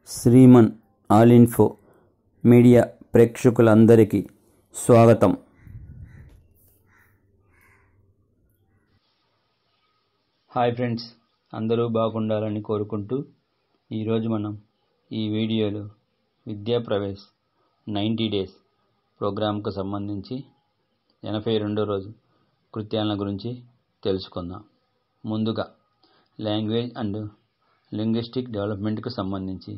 Shriman all info media ప్రేక్షకులందరికీ స్వాగతం. Hi friends, అందరూ బాగుండాలని కోరుకుంటూ ఈరోజు మనం ఈ వీడియోలో విద్యా ప్రవేశ్ 90 డేస్ ప్రోగ్రాంకు సంబంధించి 82వ రోజు కృత్యాల గురించి తెలుసుకుందాం. ముందుగా లాంగ్వేజ్ అండ్ లింగ్విస్టిక్ డెవలప్మెంట్కు సంబంధించి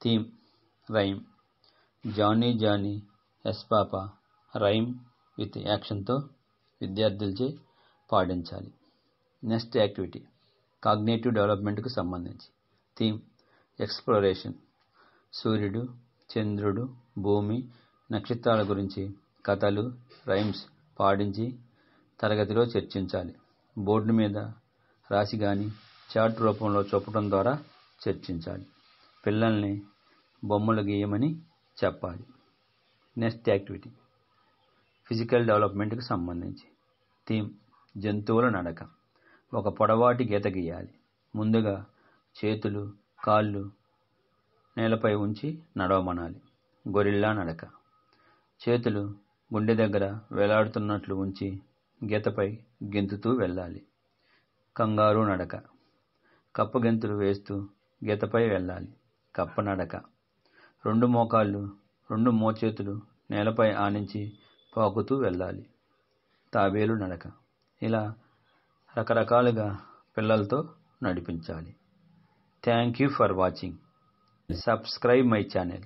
theme rhyme. Johnny Johnny yes papa rhyme with యాక్షన్తో విద్యార్థులచే పాడించాలి. నెక్స్ట్ యాక్టివిటీ కాగ్నేటివ్ డెవలప్మెంట్కు సంబంధించి థీమ్ ఎక్స్ప్లోరేషన్. సూర్యుడు, చంద్రుడు, భూమి, నక్షత్రాల గురించి కథలు, రైమ్స్ పాడించి తరగతిలో చర్చించాలి. బోర్డు మీద రాసి గాని చార్ట్ రూపంలో చూపడం ద్వారా చర్చించాలి. పిల్లల్ని బొమ్మలు గీయమని చెప్పాలి. నెక్స్ట్ యాక్టివిటీ ఫిజికల్ డెవలప్మెంట్కి సంబంధించి థీమ్ జంతువుల నడక. ఒక పొడవాటి గీత గీయాలి. ముందుగా చేతులు, కాళ్ళు నేలపై ఉంచి నడవమనాలి. గొరిల్లా నడక. చేతులు గుండె దగ్గర వేలాడుతున్నట్లు ఉంచి గీతపై గెంతుతూ వెళ్ళాలి. కంగారు నడక. కప్ప గెంతులు వేస్తూ గీతపై వెళ్ళాలి. కప్ప నడక. రెండు మోకాళ్ళు, రెండు మోచేతులు నేలపై ఆనించి పాకుతూ వెళ్ళాలి. తాబేలు నడక. ఇలా రకరకాలుగా పిల్లలతో నడిపించాలి. Thank you for watching. Subscribe my channel.